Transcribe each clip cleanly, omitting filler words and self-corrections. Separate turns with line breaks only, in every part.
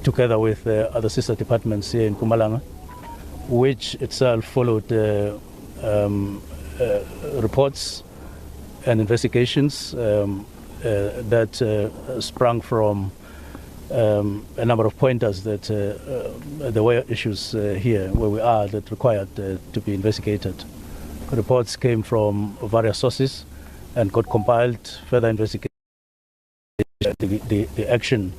together with other sister departments here in Mpumalanga, which itself followed reports and investigations that sprung from a number of pointers that there were issues here where we are that required to be investigated. Reports came from various sources and got compiled. Further investigation. The action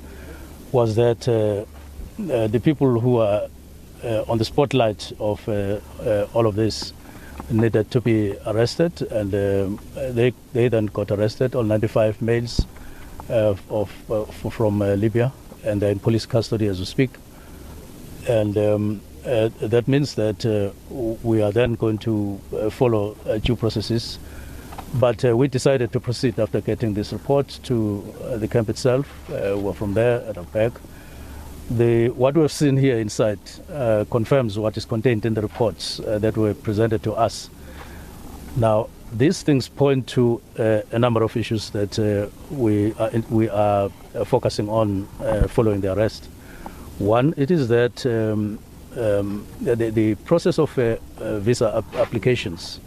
was that the people who are on the spotlight of all of this needed to be arrested, and they then got arrested, all 95 males from Libya, and they're in police custody as we speak. And that means that we are then going to follow due processes. But we decided to proceed after getting this report to the camp itself. We're from there at our back. What we've seen here inside confirms what is contained in the reports that were presented to us. Now, these things point to a number of issues that we are focusing on following the arrest. One, it is that the process of visa applications,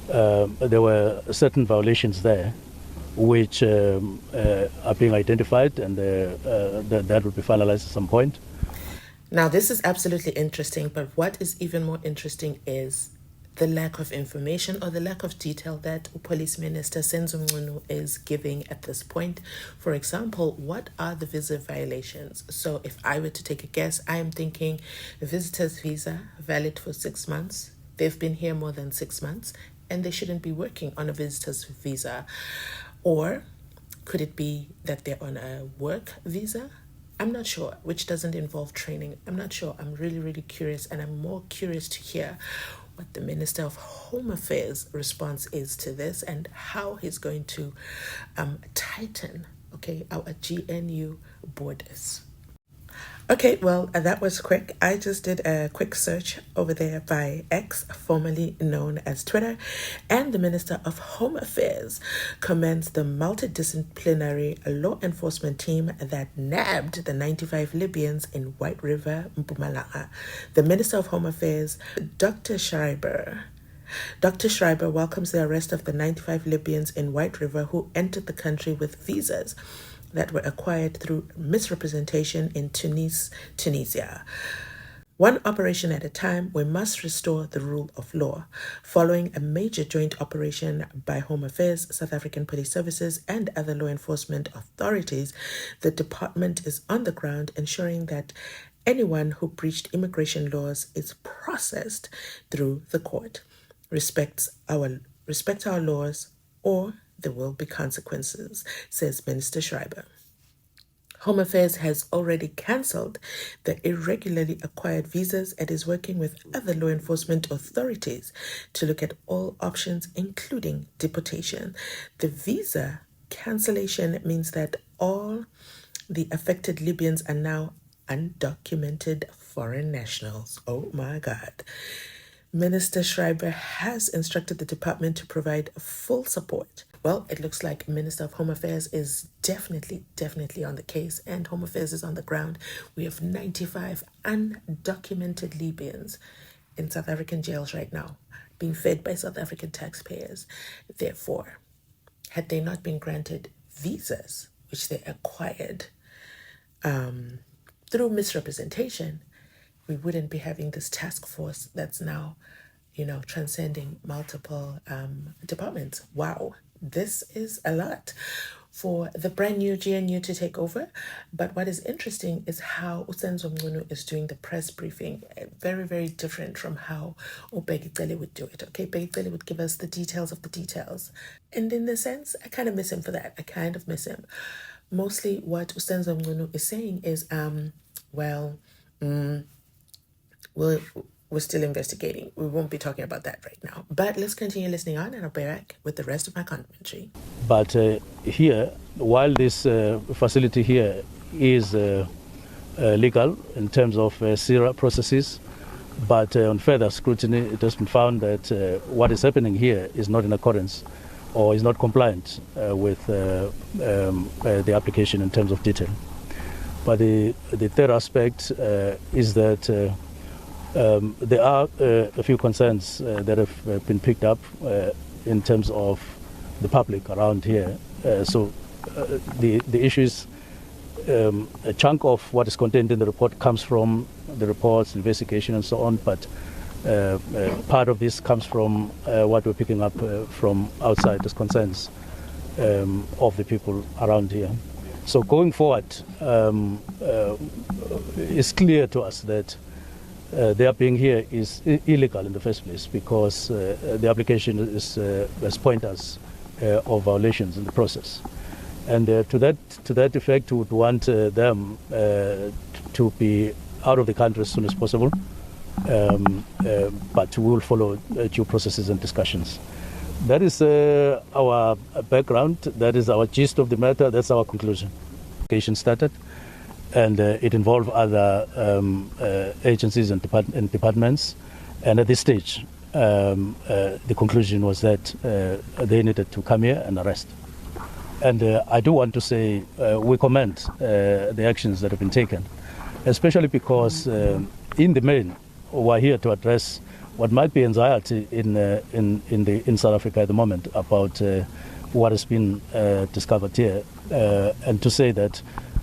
there were certain violations there which are being identified, and that will be finalized at some point.
Now, this is absolutely interesting, but what is even more interesting is the lack of information or the lack of detail that Police Minister Senzo Mngunu is giving at this point. For example, what are the visa violations? So if I were to take a guess, I am thinking a visitor's visa valid for 6 months. They've been here more than 6 months, and they shouldn't be working on a visitor's visa. Or could it be that they're on a work visa? I'm not sure, which doesn't involve training. I'm not sure. I'm really, really curious, and I'm more curious to hear what the Minister of Home Affairs' response is to this and how he's going to tighten, our GNU borders. Okay, well, that was quick. I just did a quick search over there by X, formerly known as Twitter, and the Minister of Home Affairs commends the multidisciplinary law enforcement team that nabbed the 95 Libyans in White River, Mpumalanga. The Minister of Home Affairs, Dr. Schreiber, welcomes the arrest of the 95 Libyans in White River who entered the country with visas that were acquired through misrepresentation in Tunisia. One operation at a time, we must restore the rule of law. Following a major joint operation by Home Affairs, South African Police Services, and other law enforcement authorities, the department is on the ground ensuring that anyone who breached immigration laws is processed through the court. Respect our laws, or there will be consequences, says Minister Schreiber. Home Affairs has already cancelled the irregularly acquired visas and is working with other law enforcement authorities to look at all options, including deportation. The visa cancellation means that all the affected Libyans are now undocumented foreign nationals. Oh my God. Minister Schreiber has instructed the department to provide full support. Well, it looks like Minister of Home Affairs is definitely on the case, and Home Affairs is on the ground. We have 95 undocumented Libyans in South African jails right now, being fed by South African taxpayers. Therefore, had they not been granted visas, which they acquired through misrepresentation, we wouldn't be having this task force that's now, transcending multiple departments. Wow, this is a lot for the brand new GNU to take over. But what is interesting is how Senzo Mngunu is doing the press briefing. Very, very different from how Ubheki would do it. Okay, Ubheki would give us the details of the details. And in a sense, I kind of miss him for that. I kind of miss him. Mostly what Senzo Mngunu is saying is, we're still investigating. We won't be talking about that right now. But let's continue listening on, and I'll be back with the rest of my commentary.
But here, while this facility here is legal in terms of SIRA processes, but on further scrutiny, it has been found that what is happening here is not in accordance or is not compliant with the application in terms of detail. But the third aspect is that there are a few concerns that have been picked up in terms of the public around here. So the issue is a chunk of what is contained in the report comes from the reports, investigation, and so on. But part of this comes from what we're picking up from outside as concerns of the people around here. So going forward, it's clear to us that their being here is illegal in the first place, because the application has pointers of violations in the process. And to that effect, we would want them to be out of the country as soon as possible. But we will follow due processes and discussions. That is our background. That is our gist of the matter. That's our conclusion. The started, and it involved other agencies and departments. And at this stage, the conclusion was that they needed to come here and arrest. And I do want to say we commend the actions that have been taken, especially because in the main, we're here to address what might be anxiety in South Africa at the moment about what has been discovered here, and to say that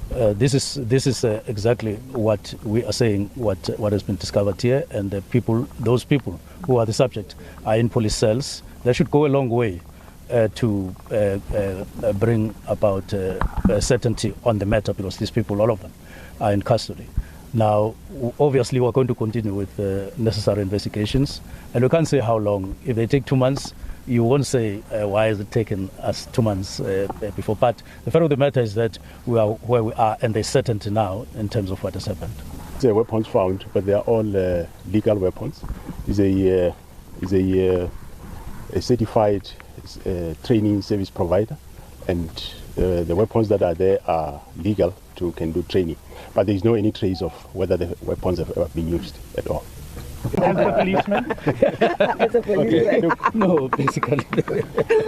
this is exactly what we are saying, what has been discovered here, and those people who are the subject are in police cells. That should go a long way to bring about certainty on the matter, because these people, all of them, are in custody. Now, obviously, we're going to continue with necessary investigations, and we can't say how long. If they take 2 months, you won't say why has it taken us 2 months before. But the fact of the matter is that we are where we are, and there's certainty now in terms of what has happened.
The weapons found, but they are all legal weapons. It's a certified training service provider, and the weapons that are there are legal can do training. But there is no any trace of whether the weapons have ever been used at all.
As a policeman?
As a policeman.
Okay. No, basically.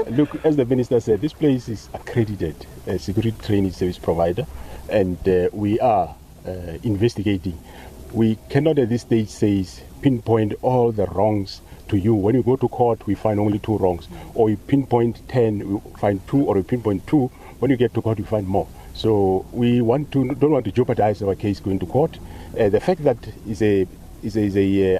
Look, as the minister said, this place is accredited as security training service provider, and we are investigating. We cannot at this stage pinpoint all the wrongs to you. When you go to court, we find only 2 wrongs, or you pinpoint 10, we find 2, or you pinpoint 2. When you get to court, you find more. So we don't want to jeopardize our case going to court. The fact that is a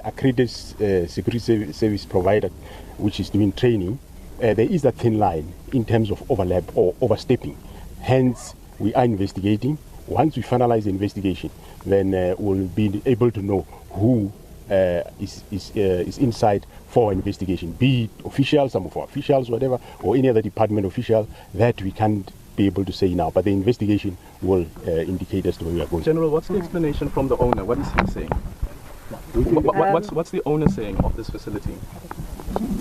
accredited security service provider which is doing training, there is a thin line in terms of overlap or overstepping. Hence, we are investigating. Once we finalize the investigation, then we'll be able to know who is inside for investigation, be it officials, some of our officials, whatever, or any other department official. That we can't be able to say now, but the investigation will indicate as to where we are going.
General, what's the explanation from the owner? What is he saying? What's the owner saying of this facility?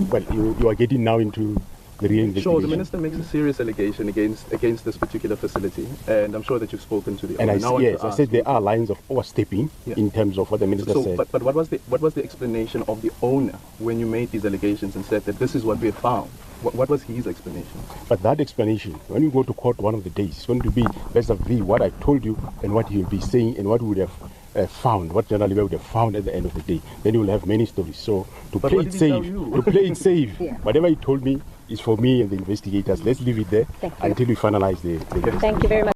Well, you are getting now into the real investigation.
Sure, the minister makes a serious allegation against this particular facility, and I'm sure that you've spoken to the owner.
And I said there are lines of overstepping in terms of what the minister said.
But what was the explanation of the owner when you made these allegations and said that this is what we have found? What was his explanation?
But that explanation, when you go to court one of the days, it's going to be vis-a-vis what I told you and what he will be saying and what we would have found, what generally we would have found at the end of the day. Then you will have many stories. So to play it safe, whatever he told me is for me and the investigators. Let's leave it there until we finalize the investigation.
Thank you very much.